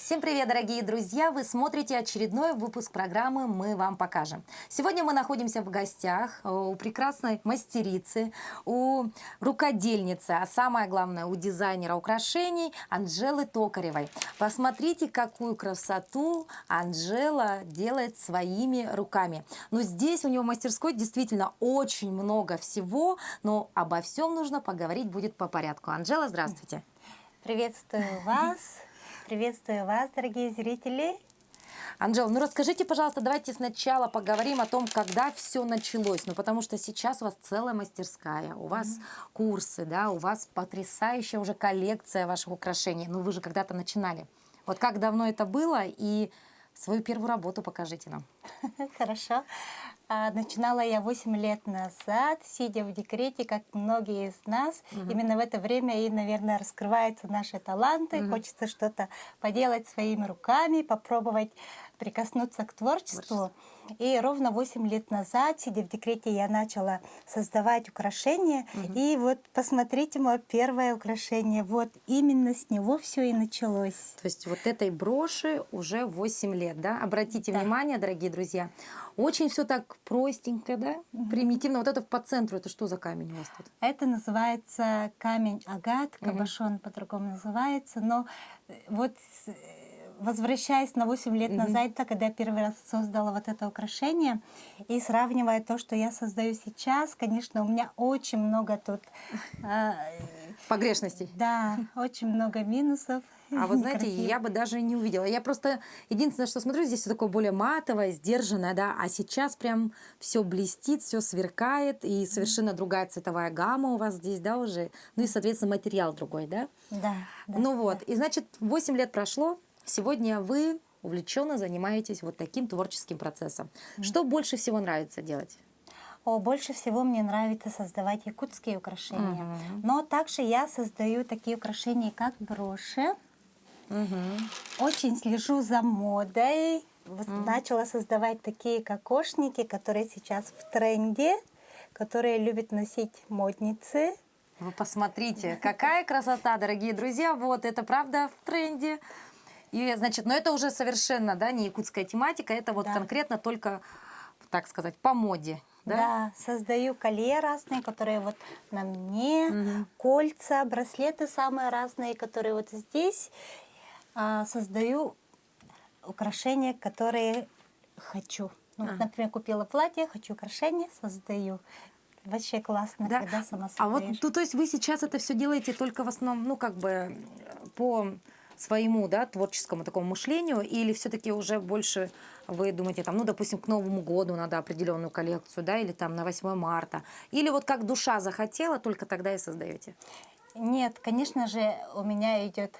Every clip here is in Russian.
Всем привет, дорогие друзья! Вы смотрите очередной выпуск программы «Мы вам покажем». Сегодня мы находимся в гостях у прекрасной мастерицы, у рукодельницы, а самое главное, у дизайнера украшений Анжелы Токаревой. Посмотрите, какую красоту Анжела делает своими руками. Но здесь у нее в мастерской действительно очень много всего, но обо всем нужно поговорить будет по порядку. Анжела, здравствуйте! Приветствую вас! Приветствую вас, дорогие зрители. Анжела, ну расскажите, пожалуйста, давайте сначала поговорим о том, когда все началось. Ну, потому что сейчас у вас целая мастерская, у вас курсы, да, у вас потрясающая уже коллекция ваших украшений. Ну, вы же когда-то начинали. Вот как давно это было и свою первую работу покажите нам. Хорошо. Начинала я 8 лет назад, сидя в декрете, как многие из нас. Именно в это время и, наверное, раскрываются наши таланты. Хочется что-то поделать своими руками, попробовать прикоснуться к творчеству. И ровно 8 лет назад, сидя в декрете, я начала создавать украшения. И вот посмотрите, мое первое украшение. Вот именно с него все и началось. То есть вот этой броши уже 8 лет, да? Обратите внимание, дорогие друзья, очень все так простенько, да? Примитивно. Вот это по центру, это что за камень у вас тут? Это называется камень агат, кабошон по-другому называется. Но вот возвращаясь на 8 лет назад, когда я первый раз создала вот это украшение, и сравнивая то, что я создаю сейчас, конечно, у меня очень много тут... Погрешностей. Да, очень много минусов. А вот знаете, я бы даже не увидела. Я просто единственное, что смотрю, здесь все такое более матовое, сдержанное, да, а сейчас прям все блестит, все сверкает, и совершенно другая цветовая гамма у вас здесь, да, уже. Ну и, соответственно, материал другой, да? Да. Ну вот, и значит, 8 лет прошло, сегодня вы увлеченно занимаетесь вот таким творческим процессом. Что больше всего нравится делать? Больше всего мне нравится создавать якутские украшения. Но также я создаю такие украшения, как броши. Очень слежу за модой. Начала создавать такие кокошники, которые сейчас в тренде, которые любят носить модницы. Вы посмотрите, какая красота, дорогие друзья. Вот, это правда в тренде. И, значит, но это уже совершенно, да, не якутская тематика, это вот конкретно только, так сказать, по моде. Да, создаю колье разные, которые вот на мне, кольца, браслеты самые разные, которые вот здесь. Создаю украшения, которые хочу. Ну, например, купила платье, хочу украшения, создаю. Вообще классно, когда сама создаешь. А вот, ну, то есть вы сейчас это все делаете только в основном, ну, как бы по своему, да, творческому такому мышлению, или все-таки уже больше вы думаете, там, ну, допустим, к Новому году надо определенную коллекцию, да, или там на 8 марта, или вот как душа захотела, только тогда и создаете? Нет, конечно же, у меня идет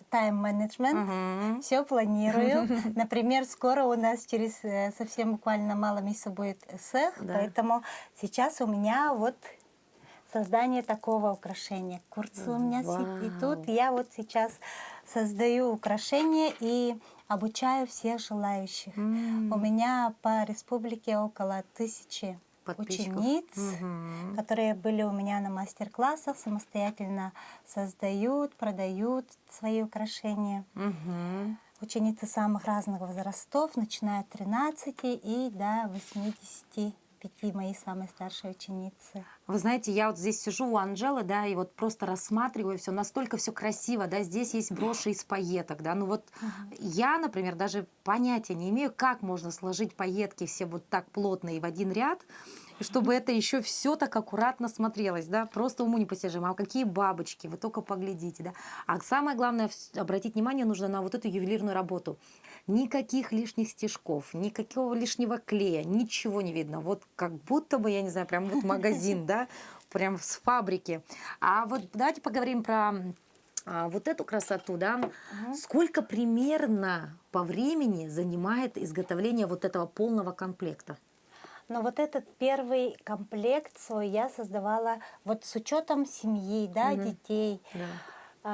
тайм-менеджмент, все планирую. Например, скоро у нас через совсем буквально мало месяцев будет СЭХ, поэтому сейчас у меня вот создание такого украшения. Курсы у меня идут. Я вот сейчас создаю украшения и обучаю всех желающих. У меня по республике около 1000 учениц, которые были у меня на мастер-классах, самостоятельно создают, продают свои украшения. Ученицы самых разных возрастов, начиная от 13 и до 85 мои самые старшие ученицы. Вы знаете, я вот здесь сижу у Анжелы, да, и вот просто рассматриваю все, настолько все красиво, да, здесь есть броши из пайеток, да, ну вот я, например, даже понятия не имею, как можно сложить пайетки все вот так плотно и в один ряд, чтобы это еще все так аккуратно смотрелось, да, просто уму непостижимо. А какие бабочки, вы только поглядите, да. А самое главное, обратить внимание нужно на вот эту ювелирную работу. Никаких лишних стежков, никакого лишнего клея, ничего не видно. Вот как будто бы, я не знаю, прям вот магазин, да, прям с фабрики. А вот давайте поговорим про вот эту красоту, да. Сколько примерно по времени занимает изготовление вот этого полного комплекта? Но вот этот первый комплект свой я создавала вот с учетом семьи, да, детей.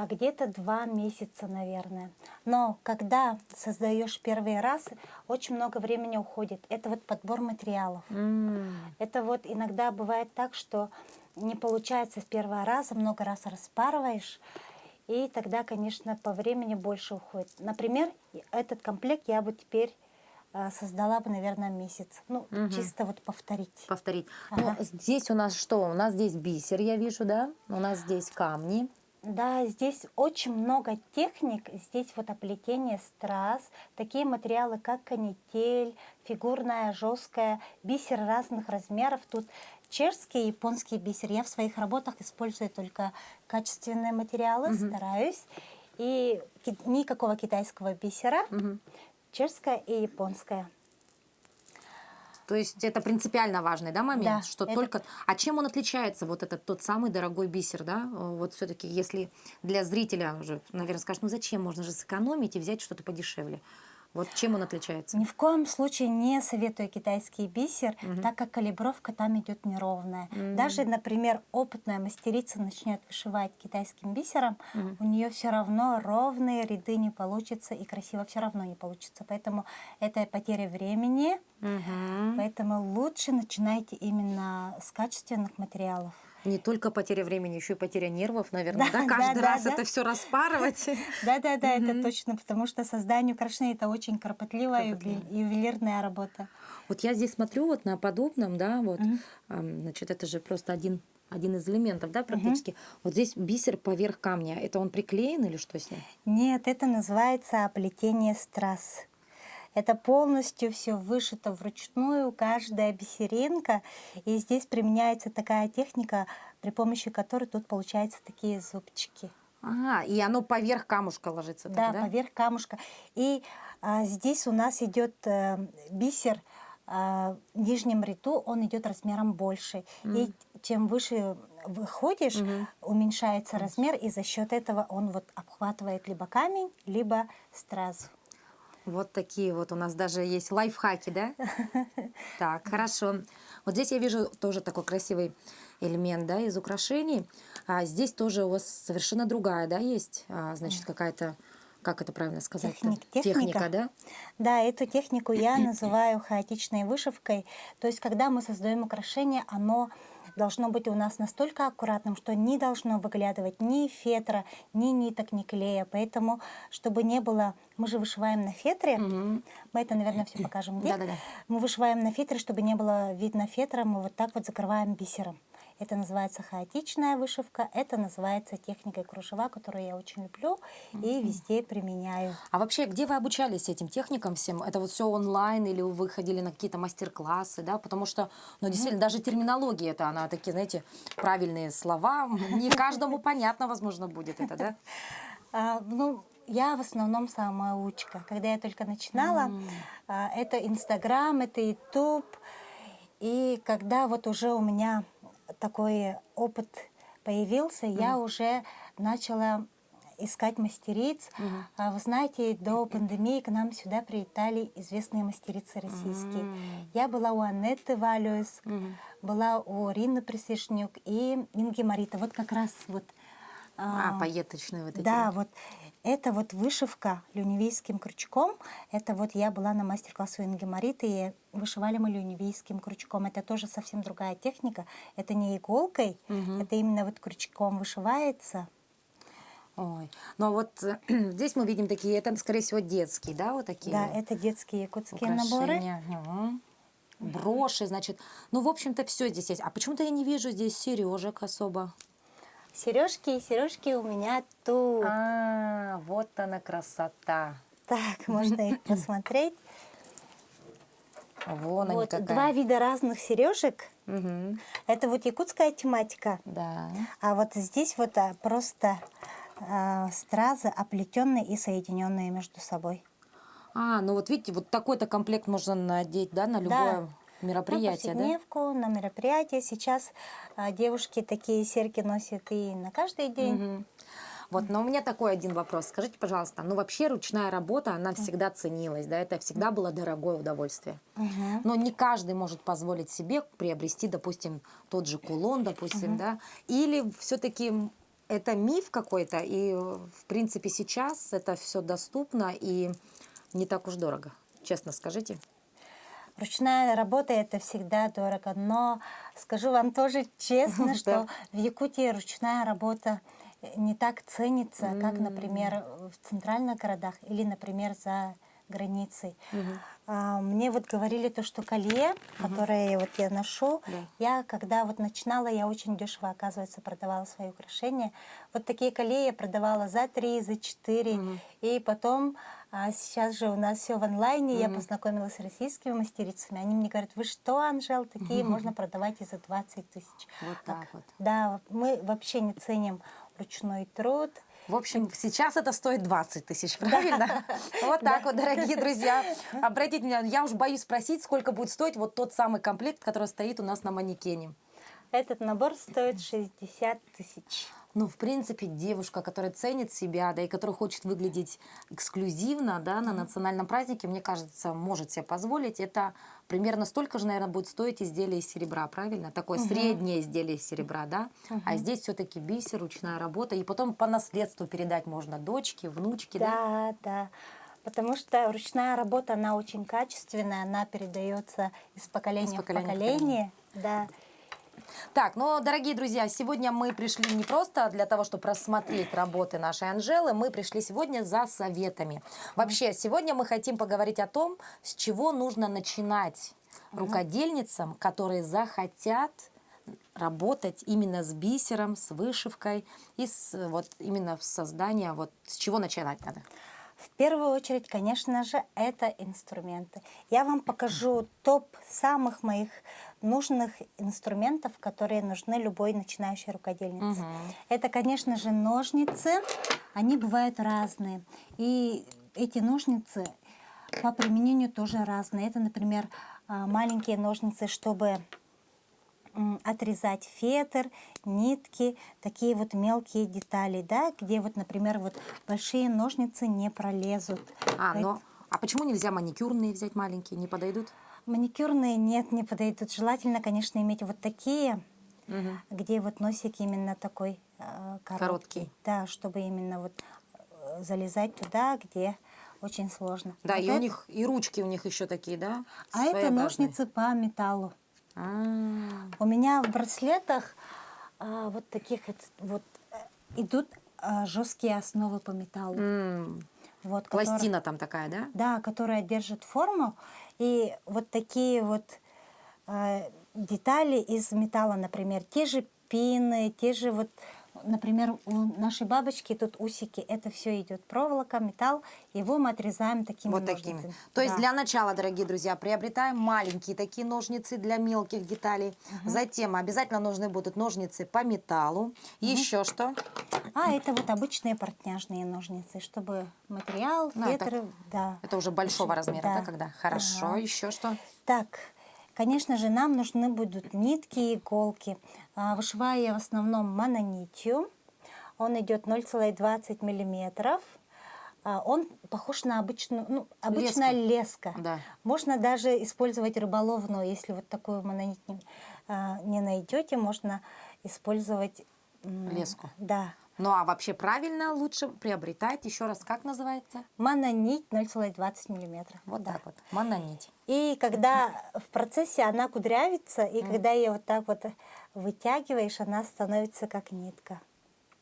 Где-то 2 месяца, наверное. Но когда создаешь первый раз, очень много времени уходит. Это вот подбор материалов. Это вот иногда бывает так, что не получается с первого раза, много раз распарываешь, И тогда, конечно, по времени больше уходит. Например, этот комплект я бы теперь создала бы, наверное, месяц. Ну, чисто вот повторить. Повторить. Ага. Ну, здесь у нас что? У нас здесь бисер, я вижу, да? У нас здесь камни. Да, здесь очень много техник. Здесь вот оплетение страз, такие материалы, как канитель, фигурная, жесткая, бисер разных размеров. Тут чешский и японский бисер. Я в своих работах использую только качественные материалы, стараюсь. И никакого китайского бисера, чешская и японская. То есть это принципиально важный, да, момент, Да, что это- только... А чем он отличается, вот этот тот самый дорогой бисер, да? Вот все-таки, если для зрителя уже, наверное, скажут, ну зачем, можно же сэкономить и взять что-то подешевле. Вот чем он отличается? Ни в коем случае не советую китайский бисер, так как калибровка там идет неровная. Даже, например, опытная мастерица начнет вышивать китайским бисером, у нее все равно ровные ряды не получится и красиво все равно не получится. Поэтому это потеря времени, поэтому лучше начинайте именно с качественных материалов. Не только потеря времени, еще и потеря нервов, наверное, Да, да? Каждый да, раз да. это все распарывать. Да-да-да, это точно, потому что создание украшений это очень кропотливая ювелирная работа. Вот я здесь смотрю вот на подобном, да, вот, значит, это же просто один из элементов, да, практически. Вот здесь бисер поверх камня. Это он приклеен или что с ним? Нет, это называется оплетение страз. Это полностью все вышито вручную, каждая бисеринка. И здесь применяется такая техника, при помощи которой тут получаются такие зубчики. Ага, и оно поверх камушка ложится, Да, так, да? поверх камушка. И здесь у нас идет бисер в нижнем ряду, он идет размером больше. И чем выше выходишь, уменьшается размер, и за счет этого он вот обхватывает либо камень, либо стразу. Вот такие вот у нас даже есть лайфхаки, да? Так, хорошо. Вот здесь я вижу тоже такой красивый элемент, да, из украшений. А здесь тоже у вас совершенно другая, да, есть, значит, какая-то, как это правильно сказать? Техника, да? Да, эту технику я называю хаотичной вышивкой. То есть, когда мы создаем украшение, оно должно быть у нас настолько аккуратным, что не должно выглядывать ни фетра, ни ниток, ни клея. Поэтому, чтобы не было... Мы же вышиваем на фетре. Мы это, наверное, все покажем здесь. Да-да-да. Мы вышиваем на фетре, чтобы не было видно фетра. Мы вот так вот закрываем бисером. Это называется хаотичная вышивка. Это называется техникой кружева, которую я очень люблю и везде применяю. А вообще, где вы обучались этим техникам всем? Это вот все онлайн или вы ходили на какие-то мастер-классы, да? Потому что, ну, действительно, даже терминология это, она такие, знаете, правильные слова. Не каждому понятно, возможно, будет это, да? Ну, я в основном самоучка. Когда я только начинала, это Инстаграм, это Ютуб. И когда вот уже у меня такой опыт появился, я уже начала искать мастериц. Вы знаете, до пандемии к нам сюда прилетали известные мастерицы российские. Я была у Анетты Валюс, была у Рины Присешнюк и Инги Марита. Вот как раз вот... Пайеточные вот эти. Да, вот это вот вышивка люневийским крючком. Это вот я была на мастер-классу Инги Мариты, и вышивали мы люневийским крючком. Это тоже совсем другая техника. Это не иголкой, это именно вот крючком вышивается. Ой, ну вот здесь мы видим такие, это, скорее всего, детские, да, вот такие? Да, это детские якутские наборы. Броши, значит. Ну, в общем-то, все здесь есть. А почему-то я не вижу здесь сережек особо. Сережки у меня тут. Вот она красота. Так, можно их посмотреть. Вон они Вот какая. два вида разных сережек. Это вот якутская тематика. Да. А вот здесь вот просто стразы, оплетенные и соединенные между собой. Ну вот видите, вот такой-то комплект можно надеть, да, на любое мероприятие, на повседневку, на мероприятие. Сейчас девушки такие серьги носят и на каждый день. Вот, но у меня такой один вопрос. Скажите, пожалуйста, ну вообще ручная работа, она всегда ценилась, да, это всегда было дорогое удовольствие. Но не каждый может позволить себе приобрести, допустим, тот же кулон, допустим, да, или все-таки это миф какой-то, и в принципе сейчас это все доступно и не так уж дорого, честно скажите. Ручная работа – это всегда дорого, но скажу вам тоже честно, что в Якутии ручная работа не так ценится, как, например, в центральных городах или, например, за границей. Мне вот говорили то, что колье, которое вот я ношу, я когда вот начинала, я очень дешево, оказывается, продавала свои украшения. Вот такие колье я продавала за 3, за 4. И потом, сейчас же у нас все в онлайне, я познакомилась с российскими мастерицами. Они мне говорят: вы что, Анжел, такие можно продавать и за 20 тысяч. Вот так вот. Да, мы вообще не ценим ручной труд. В общем, сейчас это стоит 20 тысяч, правильно? Вот так вот, дорогие друзья. Обратите внимание, я уж боюсь спросить, сколько будет стоить вот тот самый комплект, который стоит у нас на манекене. Этот набор стоит 60 тысяч. Ну, в принципе, девушка, которая ценит себя, да, и которая хочет выглядеть эксклюзивно, да, на национальном празднике, мне кажется, может себе позволить. Это примерно столько же, наверное, будет стоить изделие из серебра, правильно? Такое среднее изделие из серебра, да? А здесь все-таки бисер, ручная работа, и потом по наследству передать можно дочке, внучке, да? Да, да. Потому что ручная работа, она очень качественная, она передается из поколения в поколение. Да. Так, ну, дорогие друзья, сегодня мы пришли не просто для того, чтобы рассмотреть работы нашей Анжелы, мы пришли сегодня за советами. Вообще, сегодня мы хотим поговорить о том, с чего нужно начинать рукодельницам, которые захотят работать именно с бисером, с вышивкой и вот именно с созданием, вот с чего начинать надо. В первую очередь, конечно же, это инструменты. Я вам покажу топ самых моих нужных инструментов, которые нужны любой начинающей рукодельнице. Это, конечно же, ножницы. Они бывают разные. И эти ножницы по применению тоже разные. Это, например, маленькие ножницы, чтобы отрезать фетр, нитки, такие вот мелкие детали, да, где вот, например, вот большие ножницы не пролезут. А почему нельзя маникюрные взять маленькие, не подойдут? Маникюрные нет, не подойдут. Желательно, конечно, иметь вот такие, где вот носик именно такой короткий. Да, чтобы именно вот залезать туда, где очень сложно. Да, вот и у них, и ручки у них еще такие, да? А это ножницы по металлу. У меня в браслетах вот таких вот идут жесткие основы по металлу. Вот, пластина там такая, да? Да, которая держит форму. И вот такие вот детали из металла, например, те же пины, те же вот, например, у нашей бабочки тут усики, это все идет проволока, металл, его мы отрезаем такими вот ножницами. Такими. То есть для начала, дорогие друзья, приобретаем маленькие такие ножницы для мелких деталей. Затем обязательно нужны будут ножницы по металлу. Еще что? Это вот обычные портняжные ножницы, чтобы материал, фетры, да. Это уже большого размера, да, когда? Хорошо, еще что? Так, конечно же, нам нужны будут нитки и иголки. Вышиваю я в основном мононитью. Он идет 0,20 миллиметров. Он похож на обычную, обычная леска. Да. Можно даже использовать рыболовную, если вот такую мононить не найдете, можно использовать леску. Да. Ну а вообще правильно лучше приобретать, еще раз, как называется? Мононить 0,20 миллиметра. Вот так вот, мононить. И когда в процессе она кудрявится, и когда ее вот так вот вытягиваешь, она становится как нитка.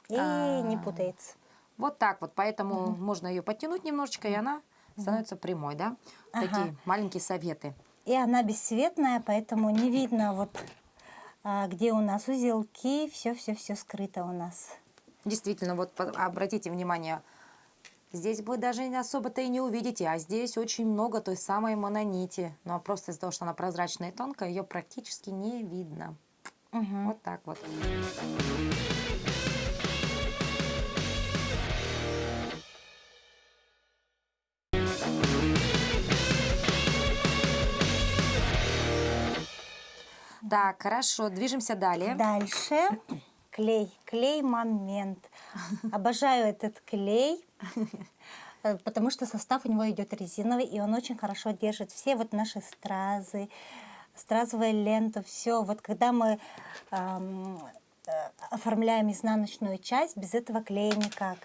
И не путается. Вот так вот, поэтому можно ее подтянуть немножечко, и она становится прямой, да? Такие маленькие советы. И она бесцветная, поэтому не видно вот где у нас узелки, все скрыто у нас. Действительно, вот обратите внимание, здесь вы даже особо-то и не увидите, а здесь очень много той самой мононити. Но просто из-за того, что она прозрачная и тонкая, ее практически не видно. Вот так вот. Так, хорошо, движемся далее. Дальше клей. Клей-момент. Обожаю этот клей, потому что состав у него идет резиновый, и он очень хорошо держит все вот наши стразы, стразовая лента, все. Вот когда мы оформляем изнаночную часть, без этого клея никак.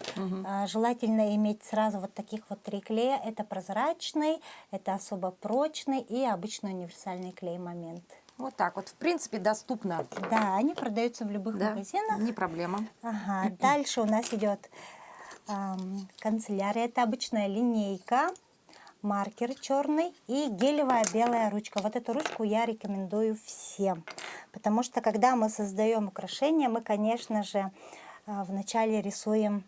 Желательно иметь сразу вот таких вот 3 клея. Это прозрачный, это особо прочный и обычный универсальный клей-момент. Вот так вот. В принципе, доступно. Да, они продаются в любых Да, магазинах. не проблема. Ага, дальше у нас идет канцелярия. Это обычная линейка, маркер черный и гелевая белая ручка. Вот эту ручку я рекомендую всем, потому что когда мы создаем украшения, мы, конечно же, вначале рисуем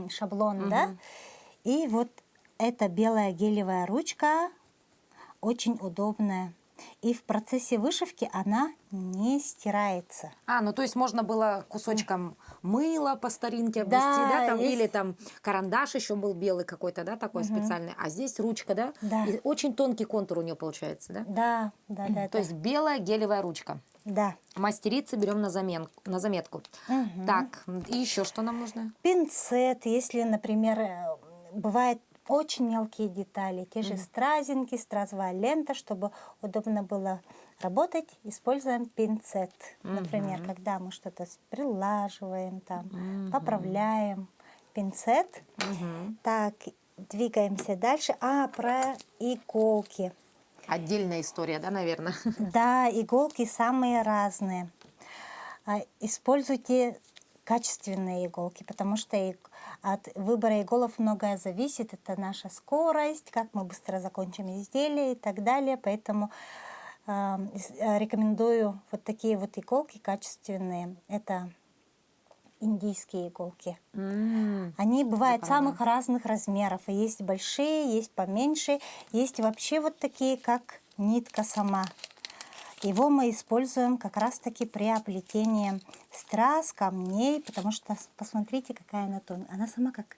шаблон, да, и вот эта белая гелевая ручка очень удобная. И в процессе вышивки она не стирается. Ну то есть можно было кусочком мыла по старинке обвести, Да, да, там, есть. или там карандаш еще был белый какой-то, да, такой специальный, а здесь ручка, да? Да. И очень тонкий контур у нее получается, да? Да, да, да. То есть белая гелевая ручка. Да. Мастерицы берем на заметку. Так, и еще что нам нужно? Пинцет, если, например, бывает очень мелкие детали, те же стразинки, стразовая лента, чтобы удобно было работать, используем пинцет. Например, когда мы что-то прилаживаем, там, поправляем, пинцет. Так, двигаемся дальше. Про иголки. Отдельная история, да, наверное? Да, иголки самые разные. Используйте качественные иголки, потому что от выбора иголок многое зависит. Это наша скорость, как мы быстро закончим изделие и так далее. Поэтому рекомендую вот такие вот иголки качественные. Это индийские иголки. Они бывают самых разных размеров. И есть большие, есть поменьше, есть вообще вот такие, как нитка сама. Его мы используем как раз-таки при оплетении страз, камней, потому что посмотрите, какая она тонкая. Она сама как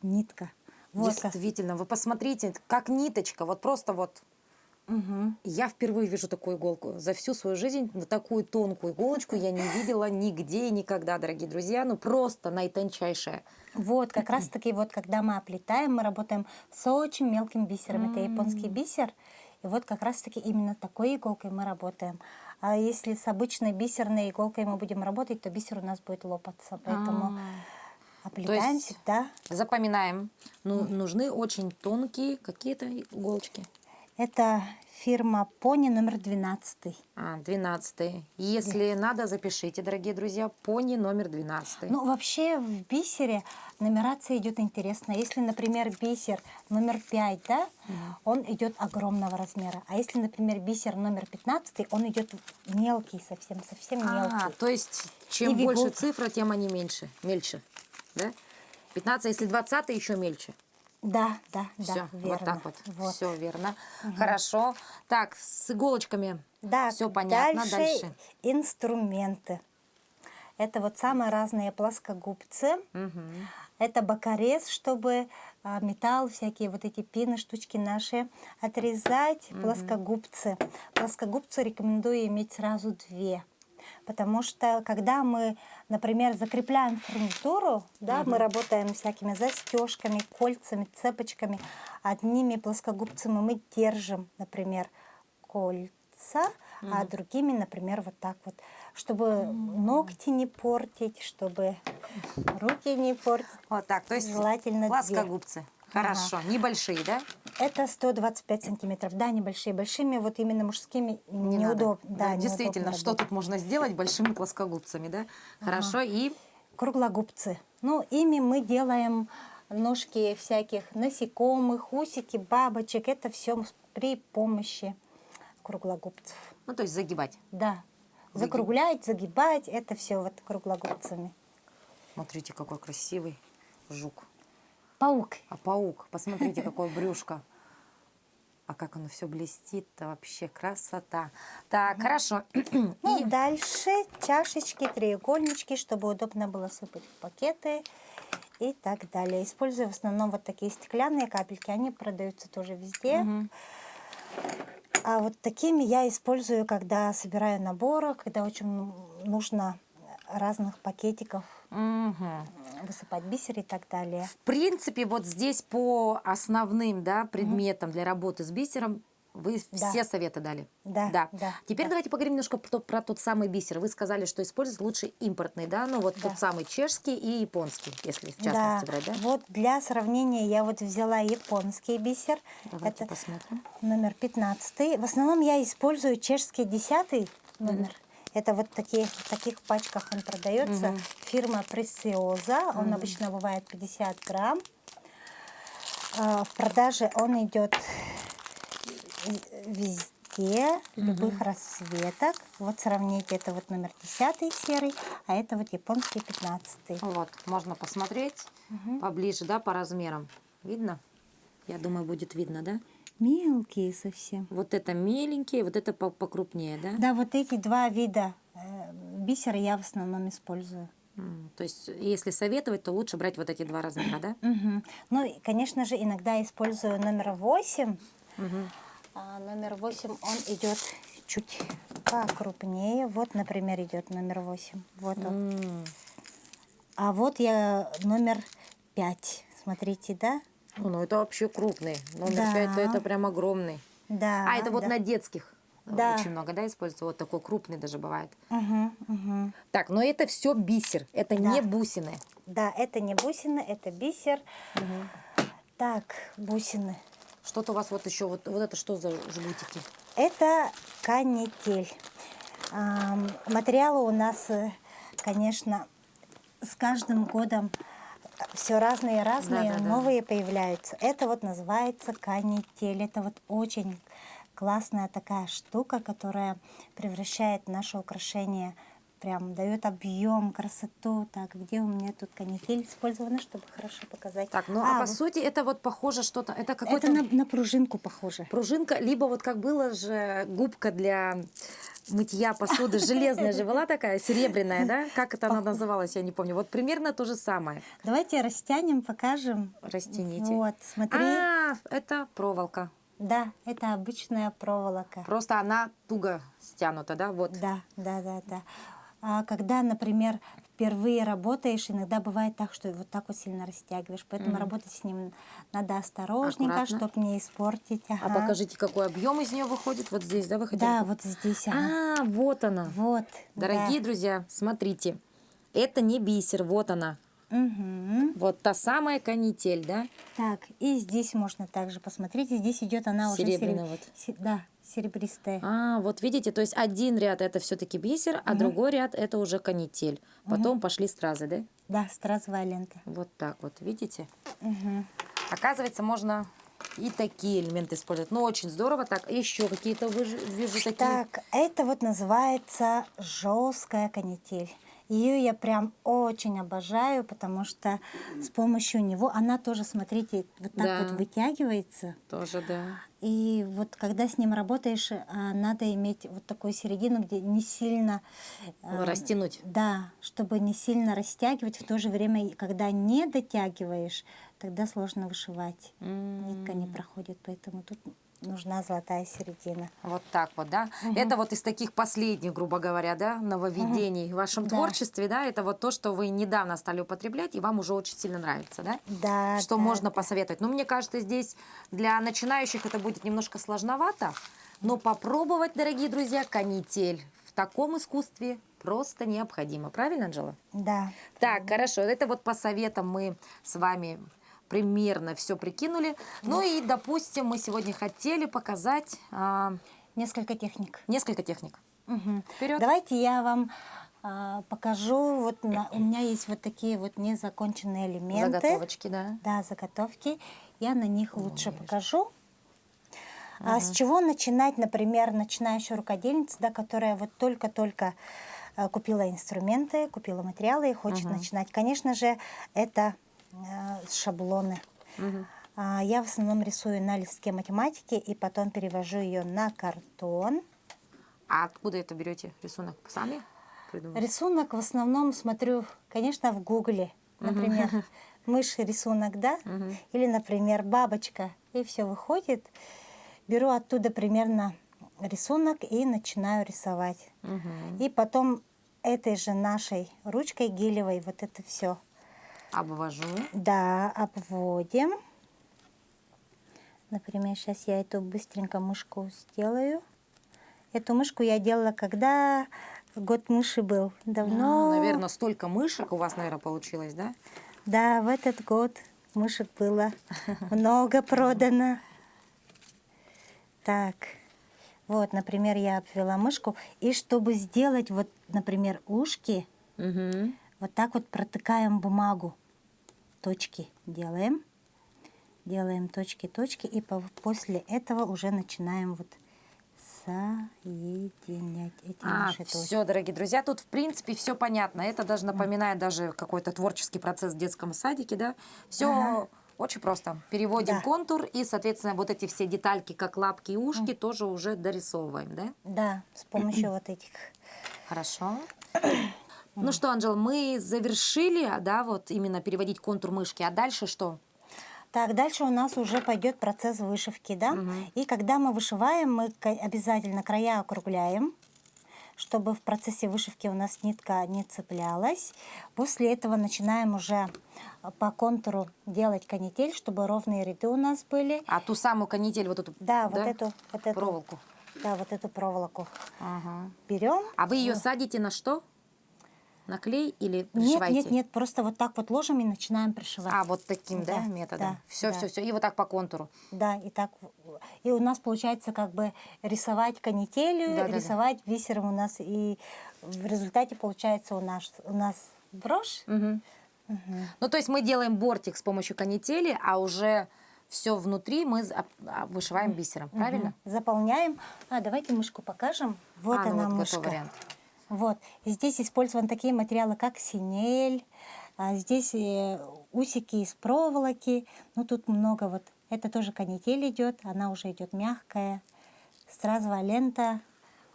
нитка. Вот Действительно, вы посмотрите, как ниточка, вот просто вот. Я впервые вижу такую иголку. За всю свою жизнь на такую тонкую иголочку я не видела нигде и никогда, дорогие друзья. Ну, просто наитончайшая. Вот, как раз-таки вот, когда мы оплетаем, мы работаем с очень мелким бисером. Это японский бисер. И вот как раз-таки именно такой иголкой мы работаем. А если с обычной бисерной иголкой мы будем работать, то бисер у нас будет лопаться. Поэтому оплетаем всегда. Запоминаем. Нужны очень тонкие какие-то иголочки. Это фирма Пони номер 12. 12. Если надо, запишите, дорогие друзья, Пони номер 12. Ну, вообще в бисере нумерация идет интересно. Если, например, бисер номер 5, да, он идет огромного размера. А если, например, бисер номер 15, он идет мелкий совсем мелкий. То есть, чем больше цифра, тем они мельче, да? 15, если 20, еще мельче. Да, Все, верно. вот так вот. Все верно. Хорошо. Так, с иголочками все понятно. Дальше. Инструменты. Это вот самые разные плоскогубцы. Это бокорез, чтобы металл, всякие вот эти пины, штучки наши отрезать. Плоскогубцы. Плоскогубцы рекомендую иметь сразу 2. Потому что, когда мы, например, закрепляем фурнитуру, да, мы работаем всякими застежками, кольцами, цепочками. Одними плоскогубцами мы держим, например, кольца, а другими, например, вот так вот. Чтобы ногти не портить, чтобы руки не портить. Вот так, то есть желательно 2. плоскогубцы. Хорошо, небольшие, да? Это 125 сантиметров. Да, небольшие. Большими, вот именно мужскими, неудобно. Да, действительно, что тут можно сделать большими плоскогубцами, да? Хорошо, и... Круглогубцы. Ну, ими мы делаем ножки всяких насекомых, усики, бабочек. Это все при помощи круглогубцев. Ну, то есть загибать. Да. Закруглять, загибать, это все вот круглогубцами. Смотрите, какой красивый жук. Паук. Паук, посмотрите, какое брюшко. А как оно все блестит-то, вообще красота. Так, хорошо. И дальше чашечки, треугольнички, чтобы удобно было сыпать в пакеты и так далее. Использую в основном вот такие стеклянные капельки, они продаются тоже везде. А вот такими я использую, когда собираю наборы, когда очень нужно разных пакетиков высыпать бисер и так далее. В принципе, вот здесь по основным, да, предметам для работы с бисером Вы Да. все советы дали. Да. Теперь давайте поговорим немножко про тот самый бисер. Вы сказали, что использовать лучше импортный, да? Ну вот Да. тот самый чешский и японский, если в Да, частности брать, да? вот для сравнения я вот взяла японский бисер. Давайте Это посмотрим. номер 15. В основном я использую чешский 10 номер. Это вот в таких пачках он продается. Фирма Preciosa. Он обычно бывает 50 грамм. В продаже он идет везде, любых расцветок. Вот сравните, это вот номер 10 серый, а это вот японский 15. Вот, можно посмотреть поближе, да, по размерам. Видно? Я думаю, будет видно, да? Мелкие совсем. Вот это меленькие, вот это покрупнее, да? Да, вот эти два вида бисера я в основном использую. То есть, если советовать, то лучше брать вот эти два размера, да? Ну, и, конечно же, иногда использую номер 8. Номер 8, он идет чуть покрупнее. Вот, например, идет номер 8. Вот он. А вот я номер 5. Смотрите, да? Ну, это вообще крупный. Номер Да. 5 это прям огромный. Да. А, это вот да. на детских Да. очень много, да, используется? Вот такой крупный даже бывает. Мгм. Так, но это все бисер, это Да. не бусины. Да, это не бусины, это бисер. Так, бусины. Что-то у вас вот еще, вот это что за жгутики? Это канитель. Материалы у нас, конечно, с каждым годом все разные, Да. новые появляются. Это вот называется канитель. Это вот очень классная такая штука, которая превращает наше украшение, прям дает объем, красоту. Так, где у меня тут канитель использована, чтобы хорошо показать? Так, ну а по вот сути это вот похоже что-то, это какой-то это на пружинку похоже. пружинка, либо вот как было же губка для мытья посуды, железная же была такая, серебряная, да? Как это она называлась, я не помню. Вот примерно то же самое. Давайте растянем, покажем. Растяните. Вот, смотри. А, это проволока. Да, это обычная проволока. Просто она туго стянута, да? Вот. Да. А когда, например, впервые работаешь, иногда бывает так, что вот так вот сильно растягиваешь. Поэтому работать с ним надо осторожненько, Аккуратно. чтобы не испортить. А покажите, какой объем из нее выходит. Вот здесь, да, вы хотели? Да, вот здесь она. А, вот она. Вот. Дорогие да. друзья, смотрите. Это не бисер, вот она. Мгм. Вот та самая канитель, да? Так, и здесь можно также посмотреть. И здесь идет она уже Серебряная вот. да, серебристая. А, вот видите, то есть один ряд это все-таки бисер, а другой ряд это уже канитель. Потом пошли стразы, да? Да, стразовая лента. Вот так вот, видите? Оказывается, можно и такие элементы использовать. Ну, очень здорово. Так, еще какие-то вижу такие. Так, это вот называется жесткая канитель. Ее я прям очень обожаю, потому что с помощью него она тоже, смотрите, вот так Да. вот вытягивается. Тоже, да. И вот когда с ним работаешь, надо иметь вот такую середину, где не сильно... Растянуть. Да, чтобы не сильно растягивать. В то же время, когда не дотягиваешь, тогда сложно вышивать. Нитка не проходит, поэтому тут нужна золотая середина. Вот так вот, да. Это вот из таких последних, грубо говоря, да, нововведений в вашем Да. творчестве, да, это вот то, что вы недавно стали употреблять, и вам уже очень сильно нравится, да? Да, Что да, можно посоветовать. Но мне кажется, здесь для начинающих это будет немножко сложновато, но попробовать, дорогие друзья, канитель в таком искусстве просто необходимо. Правильно, Анжела? Да. Так, хорошо. Это вот по советам мы с вами примерно все прикинули. Ну и, допустим, мы сегодня хотели показать Несколько техник. несколько техник. Вперед. Давайте я вам покажу. Вот у меня есть вот такие вот незаконченные элементы. Заготовочки, да. Да, заготовки. Я на них лучше покажу. С чего начинать, например, начинающая рукодельница, да, которая вот только-только купила инструменты, купила материалы и хочет начинать. Конечно же, это шаблоны. Я в основном рисую на листке математики и потом перевожу ее на картон. А откуда это берете рисунок? Сами придумали? Рисунок в основном смотрю, конечно, в Гугле. Например, мышь рисунок, да? Или, например, бабочка. И все выходит. Беру оттуда примерно рисунок и начинаю рисовать. И потом этой же нашей ручкой гелевой вот это все. Обвожу. Да, обводим. Например, сейчас я эту быстренько мышку сделаю. Эту мышку я делала, когда год мыши был. Давно. Наверное, столько мышек у вас, наверное, получилось, да? Да, в этот год мышек было много продано. Так, вот, например, я обвела мышку. И чтобы сделать, вот, например, ушки, Угу. вот так вот протыкаем бумагу. Точки делаем. Делаем точки-точки. И после этого уже начинаем вот соединять эти наши точки. Все, дорогие друзья, тут в принципе все понятно. Это даже напоминает даже какой-то творческий процесс в детском садике, да? Все очень просто. Переводим Да. контур и, соответственно, вот эти все детальки, как лапки и ушки, тоже уже дорисовываем, да? Да, с помощью вот этих. Хорошо. Ну что, Анжела, мы завершили, да, вот именно переводить контур мышки. А дальше что? Так, дальше у нас уже пойдет процесс вышивки, да? И когда мы вышиваем, мы обязательно края округляем, чтобы в процессе вышивки у нас нитка не цеплялась. После этого начинаем уже по контуру делать канитель, чтобы ровные ряды у нас были. А ту самую канитель, вот эту, Да, вот эту проволоку. Да, вот эту проволоку Ага. берем. А вы ее садите на что? На клей или Нет, пришиваете? нет, нет, просто вот так вот ложим и начинаем пришивать. А, вот таким, да, Да, методом? да, Все, да. все, все. И вот так по контуру. Да, и так. И у нас получается как бы рисовать канителью, Да-да-да. рисовать бисером у нас. И в результате получается у нас брошь. Мгм. Ну, то есть мы делаем бортик с помощью канители, а уже все внутри мы вышиваем бисером, правильно? Заполняем. Давайте мышку покажем. Вот ну она вот мышка. готовый вариант. Вот. И здесь использованы такие материалы, как синель. Здесь усики из проволоки. Ну, тут много вот. Это тоже канитель идет. Она уже идет мягкая. Стразовая лента.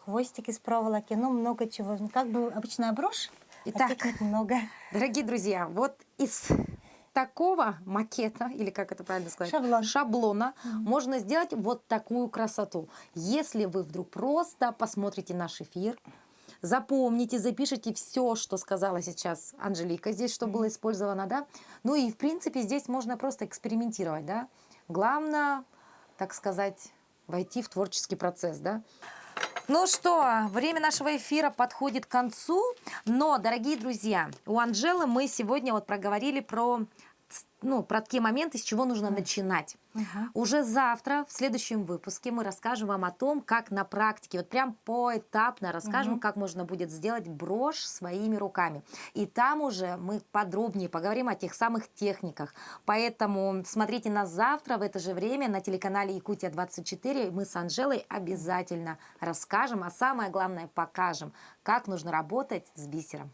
Хвостик из проволоки. Ну, много чего. Ну, как бы обычная брошь. Итак. А техник много. Дорогие друзья, вот из такого макета, или как это правильно сказать? Шаблон. можно сделать вот такую красоту. Если вы вдруг просто посмотрите наш эфир, запомните, запишите все, что сказала сейчас Анжелика здесь, что было использовано, да. Ну и, в принципе, здесь можно просто экспериментировать, да. Главное, так сказать, войти в творческий процесс, да. Ну что, время нашего эфира подходит к концу, но, дорогие друзья, у Анжелы мы сегодня вот проговорили про такие моменты, с чего нужно начинать. Уже завтра, в следующем выпуске, мы расскажем вам о том, как на практике, вот прям поэтапно расскажем, как можно будет сделать брошь своими руками. И там уже мы подробнее поговорим о тех самых техниках. Поэтому смотрите нас завтра в это же время на телеканале Якутия-24. Мы с Анжелой обязательно расскажем, а самое главное покажем, как нужно работать с бисером.